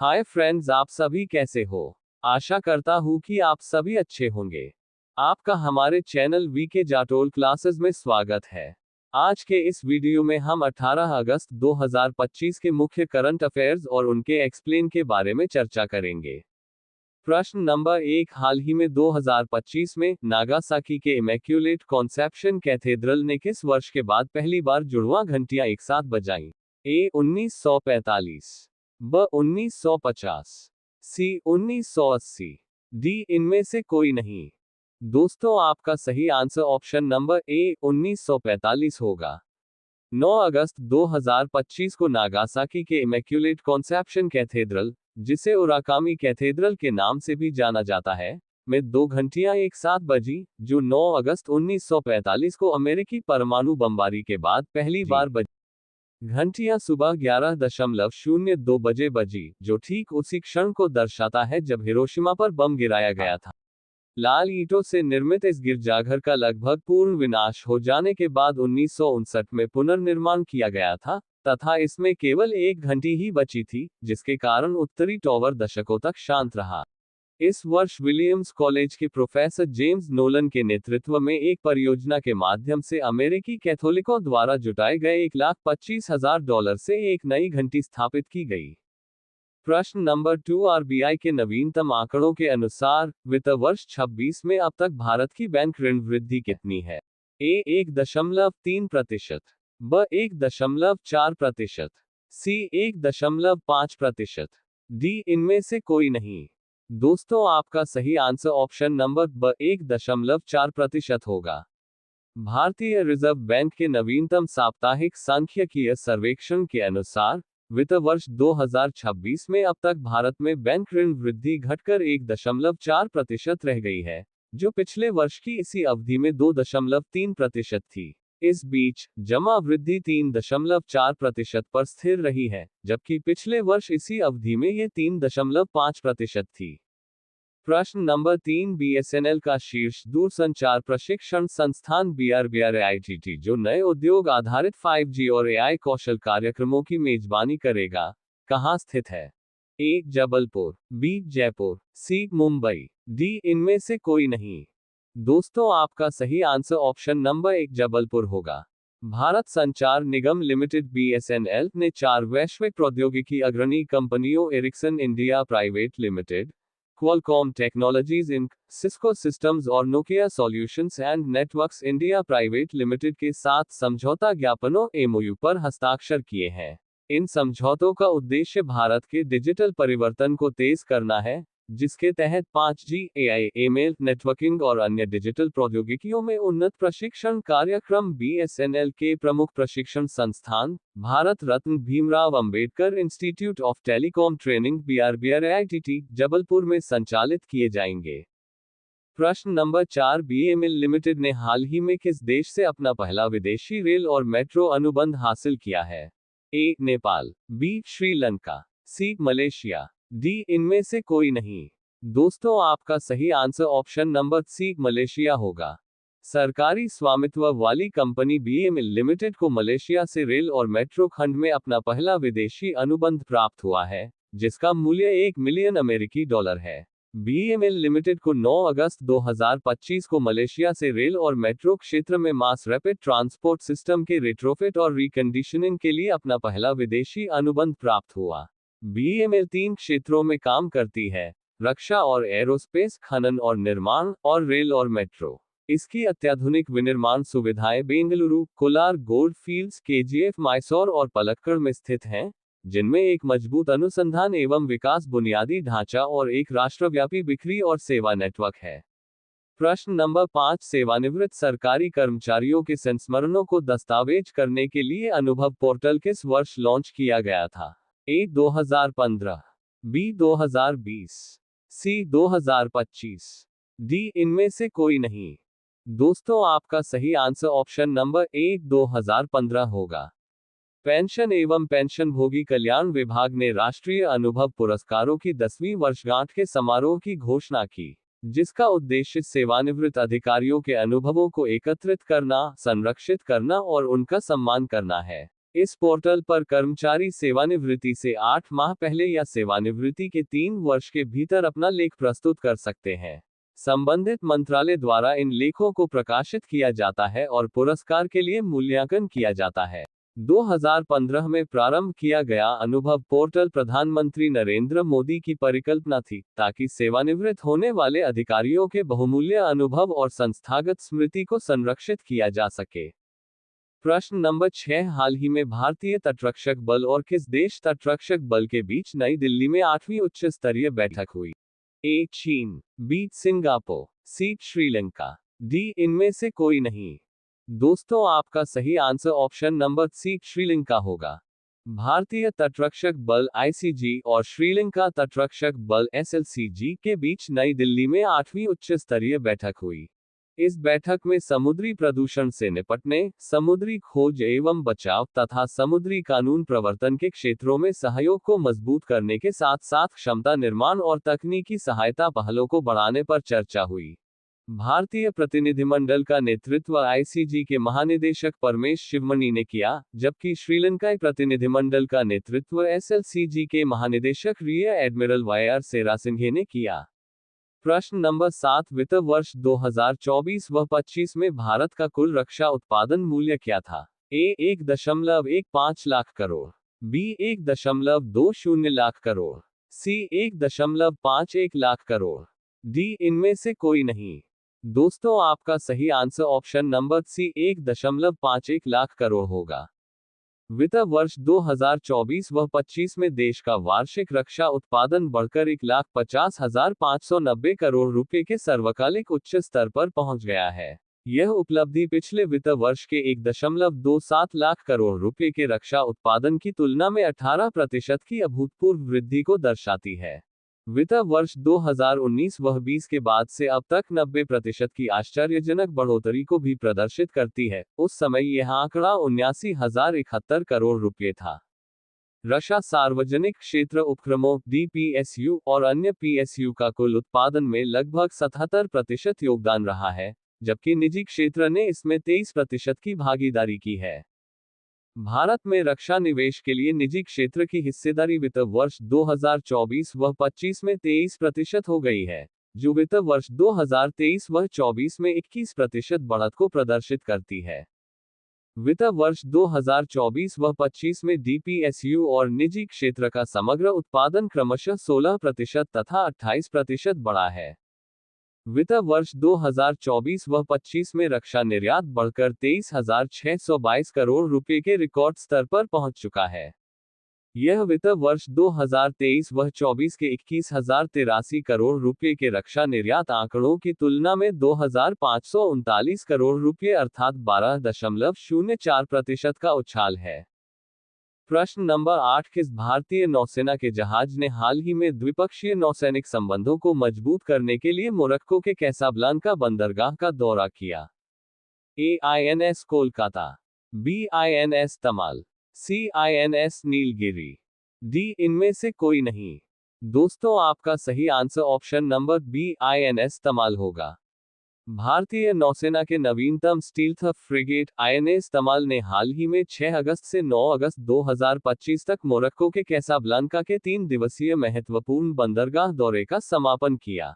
Hi friends, आप सभी कैसे हो। आशा करता हूँ कि आप सभी अच्छे होंगे। आपका हमारे चैनल वीके जाटोल क्लासेस में स्वागत है। आज के इस वीडियो में हम 18 अगस्त 2025 के मुख्य करंट अफेयर्स और उनके एक्सप्लेन के बारे में चर्चा करेंगे। प्रश्न नंबर 1, हाल ही में 2025 में नागासाकी के इमैक्युलेट कॉन्सेप्शन कैथेड्रल ने किस वर्ष के बाद पहली बार जुड़वां घंटियां एक साथ बजाईं? ए 1945, ब 1950, सी 1980, डी इनमें से कोई नहीं। दोस्तों, आपका सही आंसर ऑप्शन नंबर ए 1945 होगा। 9 अगस्त 2025 को नागासाकी के इमैक्युलेट कॉन्सेप्शन कैथेड्रल, जिसे उराकामी कैथेड्रल के नाम से भी जाना जाता है, में 2 घंटियां एक साथ बजी, जो 9 अगस्त 1945 को अमेरिकी परमाणु बमबारी के बाद पहली बार बजी। घंटियां सुबह 11:02 बजे बजी, जो ठीक उसी क्षण को दर्शाता है जब हिरोशिमा पर बम गिराया गया था। लाल ईंटों से निर्मित इस गिरजाघर का लगभग पूर्ण विनाश हो जाने के बाद 1959 में पुनर्निर्माण किया गया था, तथा इसमें केवल एक घंटी ही बची थी, जिसके कारण उत्तरी टॉवर दशकों तक शांत रहा। इस वर्ष विलियम्स कॉलेज के प्रोफेसर जेम्स नोलन के नेतृत्व में एक परियोजना के माध्यम से अमेरिकी कैथोलिकों द्वारा जुटाए गए $1,25,000 से एक नई घंटी स्थापित की गई। प्रश्न नंबर 2, आरबीआई के नवीनतम आंकड़ों के अनुसार वित्त वर्ष 26 में अब तक भारत की बैंक ऋण वृद्धि कितनी है? ए 1.3%, ब 1.4%, सी 1.5%, डी इनमें से कोई नहीं। दोस्तों, आपका सही आंसर ऑप्शन नंबर ब 1.4% होगा। भारतीय रिजर्व बैंक के नवीनतम साप्ताहिक सांख्यिकीय सर्वेक्षण के अनुसार वित्त वर्ष 2026 में अब तक भारत में बैंक ऋण वृद्धि घटकर 1.4% रह गई है, जो पिछले वर्ष की इसी अवधि में 2.3% थी। इस बीच जमा वृद्धि 3.4% पर स्थिर रही है, जबकि पिछले वर्ष इसी अवधि में ये 3.5% थी। प्रश्न नंबर 3, बीएसएनएल का शीर्ष दूरसंचार प्रशिक्षण संस्थान BRBRAITT, जो नए उद्योग आधारित 5G और AI कौशल कार्यक्रमों की मेजबानी करेगा, कहाँ स्थित है? ए जबलपुर, बी जयपुर, सी मुंबई, डी इनमें से कोई नहीं। दोस्तों, आपका सही आंसर ऑप्शन नंबर 1 जबलपुर होगा। भारत संचार निगम लिमिटेड BSNL ने 4 वैश्विक प्रौद्योगिकी अग्रणी कंपनियों Ericsson India private limited, Qualcomm technologies Inc, Cisco systems और Nokia solutions and networks India private limited के साथ समझौता ज्ञापनों MOU पर हस्ताक्षर किए हैं। इन समझौतों का उद्देश्य भारत के डिजिटल परिवर्तन को तेज करना है, जिसके तहत 5G, AI, ईमेल, नेटवर्किंग और अन्य डिजिटल प्रौद्योगिकियों में उन्नत प्रशिक्षण कार्यक्रम BSNL के प्रमुख प्रशिक्षण संस्थान, Bharat Ratna Bhimrao Ambedkar institute of telecom training BRBRAITT, Jabalpur में संचालित किए जाएंगे। प्रश्न नंबर 4, BEML लिमिटेड ने हाल ही में किस देश से अपना पहला विदेशी रेल और मेट्रो अनुबंध हासिल किया है? A Nepal, B Sri Lanka, C Malaysia, D इनमें से कोई नहीं। दोस्तों, आपका सही answer option number C Malaysia होगा। सरकारी स्वामित्व वाली कंपनी BEML लिमिटेड को मलेशिया से रेल और मेट्रो खंड में अपना पहला विदेशी अनुबंध प्राप्त हुआ है, जिसका मूल्य $1 मिलियन है। BEML लिमिटेड को 9 अगस्त 2025 को मलेशिया से रेल और मेट्रो क्षेत्र में मास रैपिड ट्रांसपोर्ट सिस्टम के रिट्रोफिट और रिकंडीशनिंग के लिए अपना पहला विदेशी अनुबंध प्राप्त हुआ। BEML 3 क्षेत्रों में काम करती है: रक्षा और एरोस्पेस, खनन और निर्माण, और रेल और मेट्रो। इसकी अत्याधुनिक विनिर्माण सुविधाएं Bengaluru, Kolar gold fields, KGF, Mysore और पलक्कड़ में स्थित हैं, जिनमें एक मजबूत अनुसंधान एवं विकास बुनियादी ढांचा और एक राष्ट्रव्यापी बिक्री और सेवा नेटवर्क है। प्रश्न नंबर 5, सेवानिवृत्त सरकारी कर्मचारियों के संस्मरणों को दस्तावेज करने के लिए अनुभव पोर्टल किस वर्ष लॉन्च किया गया था? ए 2015, बी 2020, सी 2025, डी इनमें से कोई नहीं। दोस्तों, आपका सही आंसर ऑप्शन नंबर ए 2015 होगा। पेंशन एवं पेंशनभोगी कल्याण विभाग ने राष्ट्रीय अनुभव पुरस्कारों की 10वीं वर्षगांठ के समारोह की घोषणा की, जिसका उद्देश्य सेवानिवृत्त अधिकारियों के अनुभवों को एकत्रित करना, संरक्षित करना और उनका सम्मान करना है। इस पोर्टल पर कर्मचारी सेवानिवृत्ति से 8 माह पहले या सेवानिवृत्ति के 3 वर्ष के भीतर अपना लेख प्रस्तुत कर सकते हैं। संबंधित मंत्रालय द्वारा इन लेखों को प्रकाशित किया जाता है और पुरस्कार के लिए मूल्यांकन किया जाता है। 2015 में प्रारंभ किया गया अनुभव पोर्टल प्रधानमंत्री नरेंद्र मोदी की परिकल्पना थी, ताकि सेवानिवृत्त होने वाले अधिकारियों के बहुमूल्य अनुभव और संस्थागत स्मृति को संरक्षित किया जा सके। प्रश्न नंबर 6, हाल ही में भारतीय तटरक्षक बल और किस देश तटरक्षक बल के बीच नई दिल्ली में 8वीं उच्च स्तरीय बैठक हुई? ए. चीन, B. Singapore, C. Sri Lanka, D. इनमें से कोई नहीं। दोस्तों, आपका सही answer option number C Sri Lanka होगा। भारतीय तटरक्षक बल आईसीजी और श्रीलंका तटरक्षक बल एसएलसीजी के बीच नई दिल्ली में 8वीं उच्च स्तरीय बैठक हुई। इस बैठक में समुद्री प्रदूषण से निपटने, समुद्री खोज एवं बचाव तथा समुद्री कानून प्रवर्तन के क्षेत्रों में सहयोग को मजबूत करने के साथ साथ क्षमता निर्माण और तकनीकी सहायता पहलों को बढ़ाने पर चर्चा हुई। भारतीय प्रतिनिधिमंडल का नेतृत्व आईसीजी के महानिदेशक परमेश शिवमणि ने किया, जबकि श्रीलंकाई प्रतिनिधिमंडल का नेतृत्व एसएलसीजी के महानिदेशक रियर एडमिरल वाईआर सेरासिंघे ने किया। प्रश्न नंबर 7, वित्त वर्ष 2024 व 25 में भारत का कुल रक्षा उत्पादन मूल्य क्या था? A. 1.15 lakh crore, B. 1.20 lakh crore, C. 1.51 lakh crore, D. इनमें से कोई नहीं। दोस्तों, आपका सही answer option number C 1.51 lakh crore होगा। वित्त वर्ष 2024 व 25 में देश का वार्षिक रक्षा उत्पादन बढ़कर 1,50,590 करोड़ रुपए के सर्वकालिक उच्च स्तर पर पहुंच गया है। यह उपलब्धि पिछले वित्त वर्ष के 1.27 लाख करोड़ रुपए के रक्षा उत्पादन की तुलना में 18% की अभूतपूर्व वृद्धि को दर्शाती है। वित्त वर्ष 2019 व 20 के बाद से अब तक 90% की आश्चर्यजनक बढ़ोतरी को भी प्रदर्शित करती है। उस समय यह आंकड़ा 79,071 करोड़ रुपए था। रक्षा सार्वजनिक क्षेत्र उपक्रमों डीपीएसयू और अन्य पीएसयू का कुल उत्पादन में लगभग 77% योगदान रहा है, जबकि निजी क्षेत्र ने इसमें 23% की भागीदारी की है। भारत में रक्षा निवेश के लिए निजी क्षेत्र की हिस्सेदारी वित्त वर्ष 2024 व 25 में 23% हो गई है, जो वित्त वर्ष 2023 व 24 में 21% बढ़त को प्रदर्शित करती है। वित्त वर्ष 2024 व 25 में डीपीएसयू और निजी क्षेत्र का समग्र उत्पादन क्रमशः 16% तथा 28% बढ़ा है। वित्त वर्ष 2024 व 25 में रक्षा निर्यात बढ़कर 23,622 करोड़ रुपए के रिकॉर्ड स्तर पर पहुंच चुका है। यह वित्त वर्ष 2023 व 24 के 21,083 करोड़ रुपए के रक्षा निर्यात आंकड़ों की तुलना में 2,539 करोड़ रुपए अर्थात 12.04% का उछाल है। प्रश्न नंबर 8, किस भारतीय नौसेना के जहाज ने हाल ही में द्विपक्षीय नौसैनिक संबंधों को मजबूत करने के लिए मोरक्को के कैसाब्लांका बंदरगाह का दौरा किया? A. INS Kolkata, B. INS Tamal, C. INS Nilgiri, D. इनमें से कोई नहीं। दोस्तों, आपका सही answer option number B INS Tamal होगा। भारतीय नौसेना के नवीनतम स्टील्थ फ्रिगेट आईएनएस तमाल ने हाल ही में 6 अगस्त से 9 अगस्त 2025 तक मोरक्को के कैसाब्लांका के 3 दिवसीय महत्वपूर्ण बंदरगाह दौरे का समापन किया।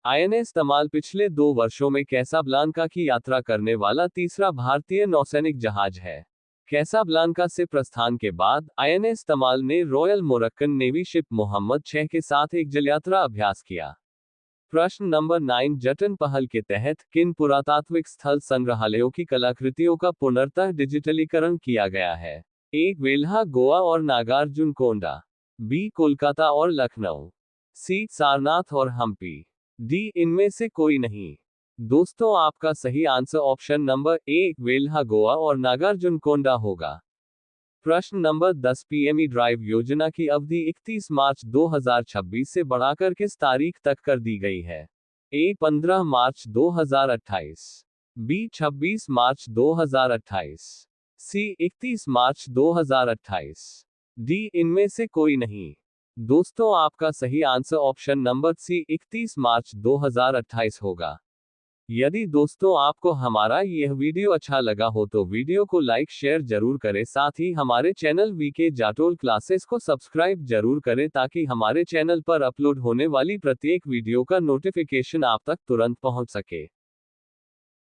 आईएनएस तमाल पिछले 2 वर्षों में कैसाब्लांका की यात्रा करने वाला तीसरा भारतीय नौसैनिक जहाज है। कैसाब्लांका से प्रस्थान के बाद आईएनएस तमाल ने royal Moroccan navy ship Mohammed 6 के साथ एक जलयात्रा अभ्यास किया। प्रश्न नंबर 9, जतन पहल के तहत किन पुरातात्विक स्थल संग्रहालयों की कलाकृतियों का पुनर्तः डिजिटलीकरण किया गया है? ए. वेल्हा गोवा और नागार्जुनकोंडा, बी. कोलकाता और लखनऊ, सी. सारनाथ और हम्पी, डी. इनमें से कोई नहीं। दोस्तों, आपका सही answer option number A Velha Goa और नागार्जुनकोंडा होगा। प्रश्न नंबर 10, पीएमई ड्राइव योजना की अवधि 31 मार्च 2026 से बढ़ाकर किस तारीख तक कर दी गई है? ए. 15 मार्च 2028, बी. 26 मार्च 2028, सी. 31 मार्च 2028, डी. इनमें से कोई नहीं। दोस्तों, आपका सही आंसर ऑप्शन नंबर सी 31 मार्च 2028 होगा। यदि दोस्तों आपको हमारा यह वीडियो अच्छा लगा हो तो वीडियो को लाइक शेयर जरूर करें, साथ ही हमारे चैनल वीके जाटोल क्लासेस को सब्सक्राइब जरूर करें ताकि हमारे चैनल पर अपलोड होने वाली प्रत्येक वीडियो का नोटिफिकेशन आप तक तुरंत पहुंच सके।